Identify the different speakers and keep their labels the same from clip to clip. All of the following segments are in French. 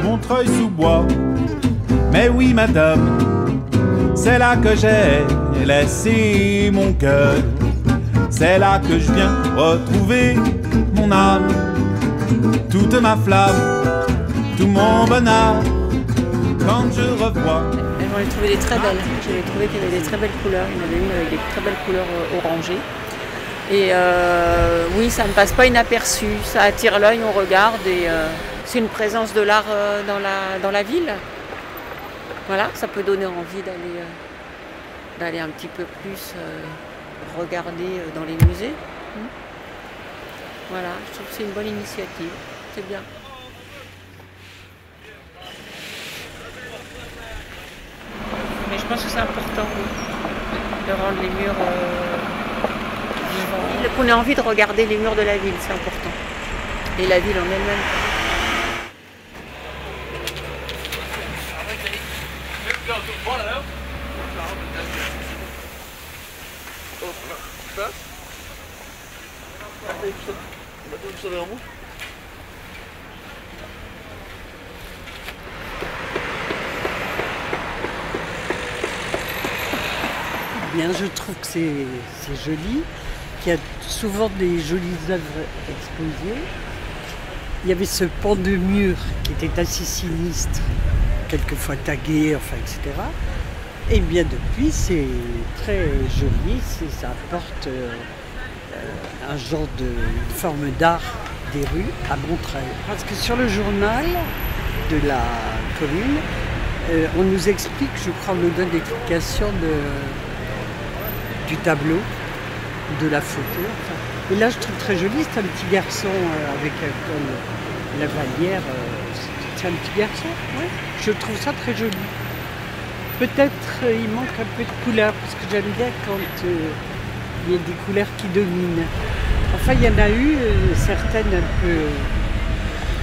Speaker 1: Montreuil-sous-Bois. Mais oui, madame, c'est là que j'ai laissé mon cœur. C'est là que je viens retrouver mon âme, toute ma flamme, tout mon bonheur. Quand je revois...
Speaker 2: J'en ai trouvé des très belles. J'ai trouvé qu'il y avait des très belles couleurs. Il y en avait une avec des très belles couleurs orangées. Et oui, ça ne passe pas inaperçu. Ça attire l'œil, on regarde. Et c'est une présence de l'art dans la ville. Voilà, ça peut donner envie d'aller un petit peu plus regarder dans les musées. Voilà, je trouve que c'est une bonne initiative. C'est bien. Mais je pense que c'est important de rendre les murs vivants. Qu'on ait envie de regarder les murs de la ville, c'est important. Et la ville en elle-même.
Speaker 3: Bien, je trouve que c'est joli, qu'il y a souvent des jolies œuvres exposées. Il y avait ce pan de mur qui était assez sinistre, quelquefois tagué, enfin, etc. Et bien depuis, c'est très joli, ça apporte un genre une forme d'art des rues à Montreuil. Parce que sur le journal de la commune, on nous explique, je crois, on nous donne l'explication du tableau, de la photo. Enfin. Et là, je trouve très joli, c'est un petit garçon avec comme la valière. C'est un petit garçon, ouais. Je trouve ça très joli. Peut-être il manque un peu de couleur, parce que j'aime bien quand il y a des couleurs qui dominent. Enfin, il y en a eu certaines un peu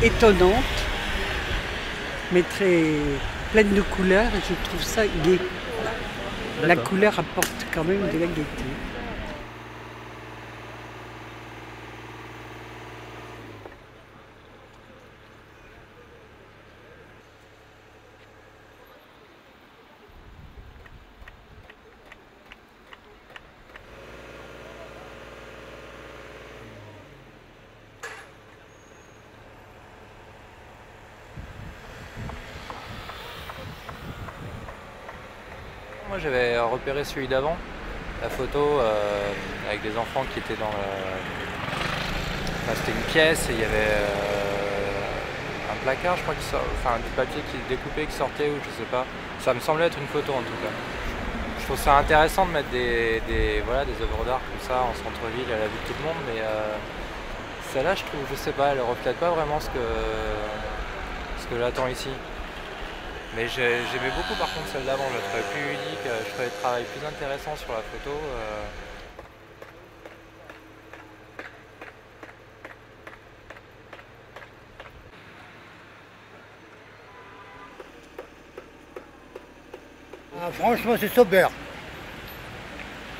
Speaker 3: étonnantes, mais très pleines de couleurs, et je trouve ça gai. La couleur apporte quand même de la gaieté.
Speaker 4: Moi j'avais repéré celui d'avant, la photo avec des enfants qui étaient dans enfin, c'était une pièce et il y avait un placard, je crois, enfin du papier qui découpé, qui sortait ou je sais pas. Ça me semblait être une photo en tout cas. Je trouve ça intéressant de mettre des œuvres d'art comme ça en centre-ville à la vue de tout le monde, mais celle-là je trouve, je sais pas, elle reflète pas vraiment ce que j'attends ici. Mais j'aimais beaucoup par contre celle d'avant, je la trouvais plus unique, je trouvais le travail plus intéressant sur la photo.
Speaker 5: Ah, franchement c'est super.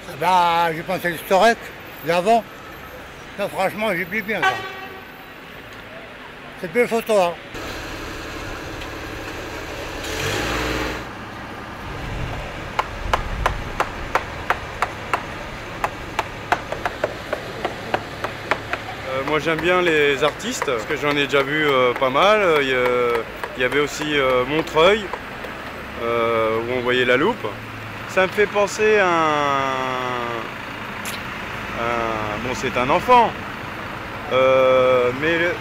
Speaker 5: Ah bah, j'ai pensé l'historique d'avant. Ça franchement j'ai pris bien ça. C'est belle photo hein.
Speaker 6: Moi j'aime bien les artistes, parce que j'en ai déjà vu pas mal. Il y avait aussi Montreuil, où on voyait la loupe. Ça me fait penser bon, c'est un enfant, mais...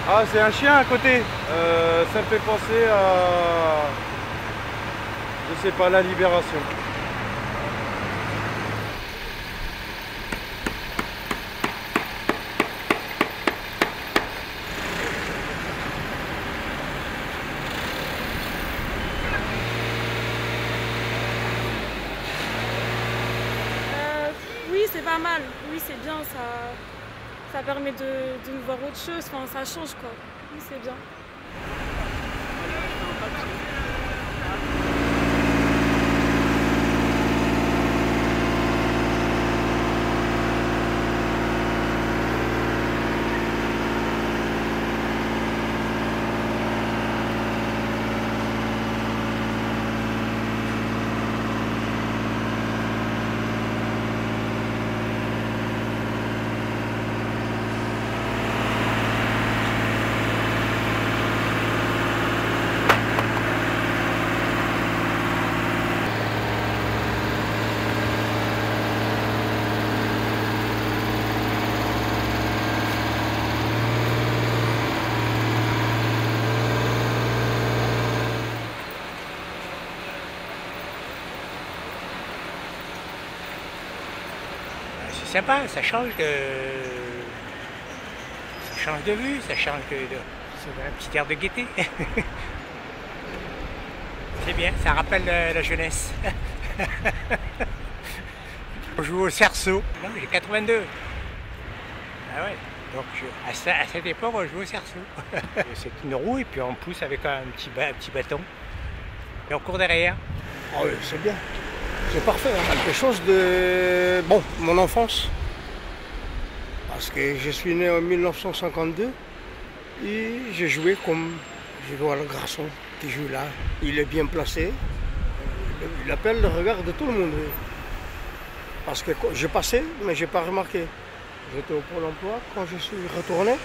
Speaker 6: Ah, c'est un chien à côté. Ça me fait penser à... Je sais pas, la Libération.
Speaker 7: Oui, c'est pas mal. Oui, c'est bien. Ça permet de voir autre chose. Enfin, ça change quoi. Oui, c'est bien.
Speaker 8: sympa, ça change de vue, ça change ça donne un petit air de gaieté. C'est bien, ça rappelle la jeunesse. On joue au cerceau. Non, j'ai 82. Ah ouais. Donc à cette époque, on joue au cerceau. C'est une roue et puis on pousse avec un petit bâton. Et on court derrière.
Speaker 9: Ah oui, c'est bien. C'est parfait. Hein. Quelque chose de... Bon, mon enfance. Parce que je suis né en 1952 et j'ai joué comme... Je vois le garçon qui joue là. Il est bien placé. Il appelle le regard de tout le monde. Parce que j'ai passé, mais je n'ai pas remarqué. J'étais au Pôle emploi. Quand je suis retourné,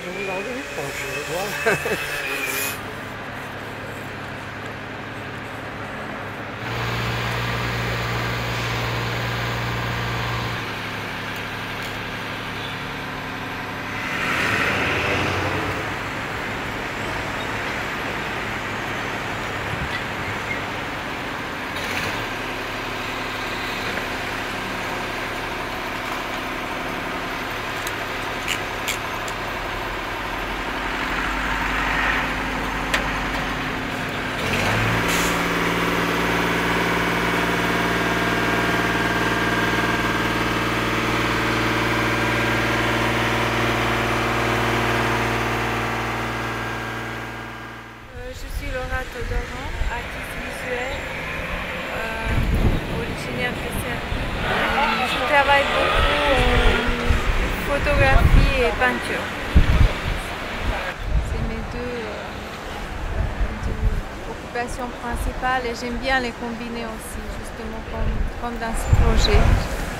Speaker 9: j'ai regardé. Voilà.
Speaker 10: Artiste visuel, originaire de Serbie. Je travaille beaucoup en photographie et peinture. C'est mes deux occupations principales et j'aime bien les combiner aussi, justement comme dans ce projet.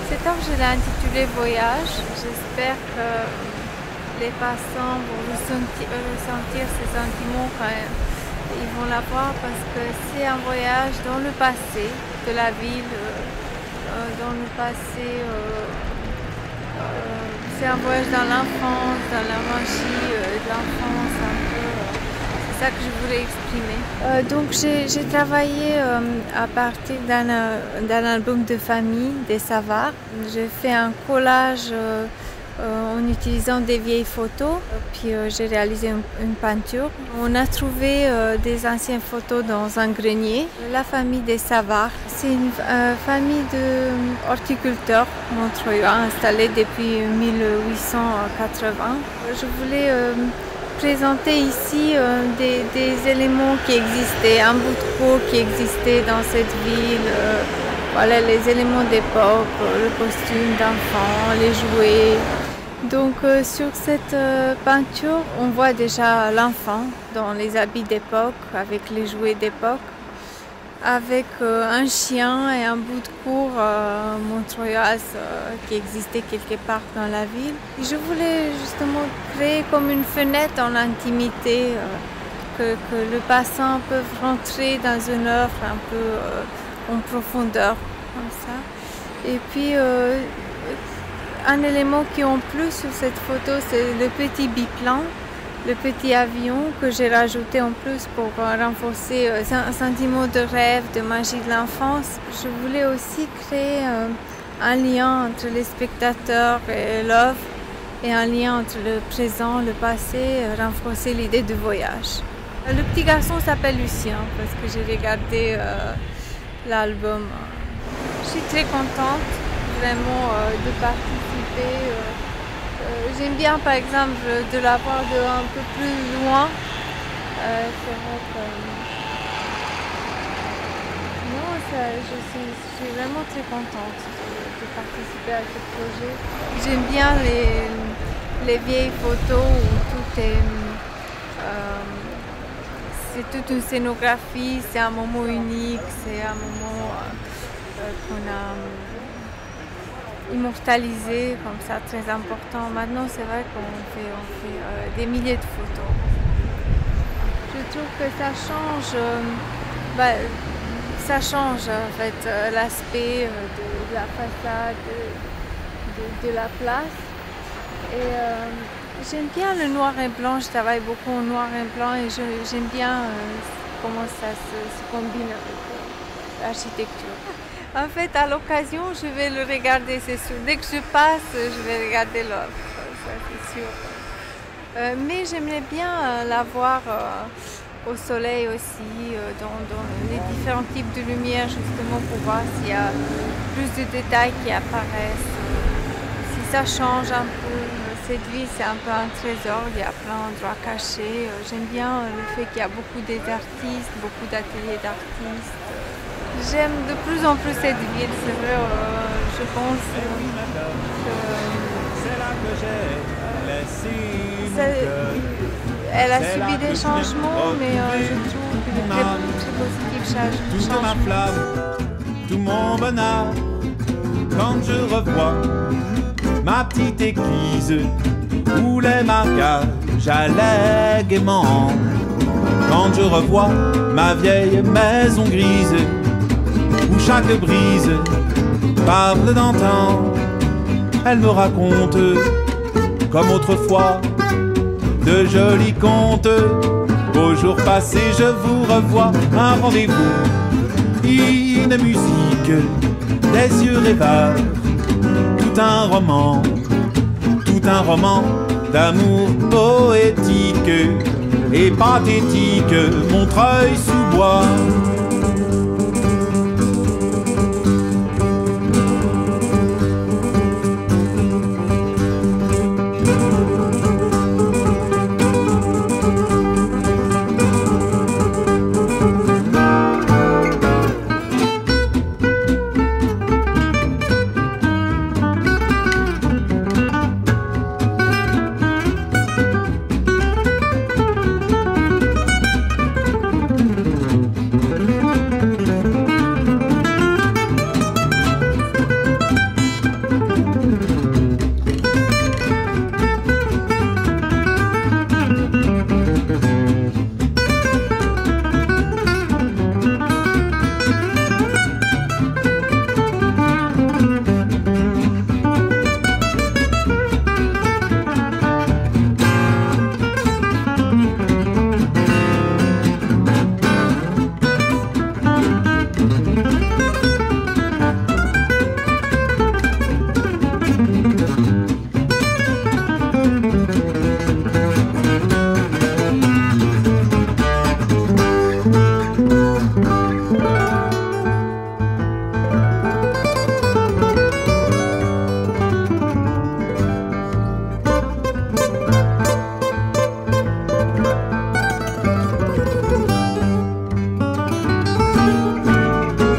Speaker 10: Cette œuvre, je l'ai intitulée Voyage. J'espère que les passants vont ressentir ces sentiments quand ils vont la voir, parce que c'est un voyage dans le passé de la ville, dans le passé, c'est un voyage dans l'enfance, dans la magie de l'enfance un peu. C'est ça que je voulais exprimer. Donc j'ai travaillé à partir d'un album de famille des Savard. J'ai fait un collage en utilisant des vieilles photos, puis j'ai réalisé une peinture. On a trouvé des anciennes photos dans un grenier. La famille des Savard, c'est une famille d'horticulteurs montreuillois installée depuis 1880. Je voulais présenter ici des éléments qui existaient, un bout de peau qui existait dans cette ville. Voilà les éléments d'époque, le costume d'enfant, les jouets. Donc sur cette peinture, on voit déjà l'enfant dans les habits d'époque, avec les jouets d'époque, avec un chien et un bout de cour montreuilloise qui existait quelque part dans la ville. Et je voulais justement créer comme une fenêtre en intimité, que le passant peut rentrer dans une œuvre un peu en profondeur, comme ça. Et puis un élément qui en plus sur cette photo, c'est le petit biplan, le petit avion que j'ai rajouté en plus pour renforcer un sentiment de rêve, de magie de l'enfance. Je voulais aussi créer un lien entre les spectateurs et l'œuvre et un lien entre le présent, le passé, renforcer l'idée de voyage. Le petit garçon s'appelle Lucien parce que j'ai regardé l'album. Je suis très contente vraiment de participer. J'aime bien par exemple de la voir de un peu plus loin. C'est vrai que non, je suis vraiment très contente de participer à ce projet. J'aime bien les vieilles photos où tout est c'est toute une scénographie, c'est un moment unique, c'est un moment qu'on a immortalisé comme ça, très important. Maintenant, c'est vrai qu'on fait des milliers de photos. Je trouve que ça change en fait l'aspect de la façade, de la place. Et j'aime bien le noir et blanc, je travaille beaucoup en noir et blanc et j'aime bien comment ça se combine avec l'architecture. En fait, à l'occasion, je vais le regarder, c'est sûr. Dès que je passe, je vais regarder l'œuvre, ça c'est sûr. Mais j'aimerais bien la voir au soleil aussi, dans les différents types de lumière, justement pour voir s'il y a plus de détails qui apparaissent, si ça change un peu. Cette ville, c'est un peu un trésor, il y a plein d'endroits cachés. J'aime bien le fait qu'il y a beaucoup d'artistes, beaucoup d'ateliers d'artistes. J'aime de plus en plus cette ville, c'est vrai, je pense elle a subi des changements, mais je trouve que de très positifs
Speaker 1: toute ma flamme, tout mon bonheur, quand je revois ma petite église où les marquages allaient gaiement, quand je revois ma vieille maison grise où chaque brise parle d'antan, elle me raconte comme autrefois de jolis contes. Au jour passé, je vous revois, un rendez-vous, une musique, des yeux rêveurs, tout un roman d'amour poétique et pathétique, Montreuil-sous-Bois.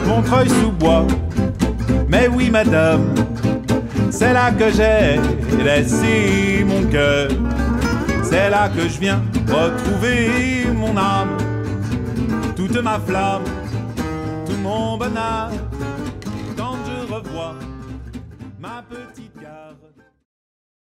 Speaker 1: Montreuil-sous-Bois, mais oui madame, c'est là que j'ai laissé mon cœur, c'est là que je viens retrouver mon âme, toute ma flamme, tout mon bonheur, quand je revois ma petite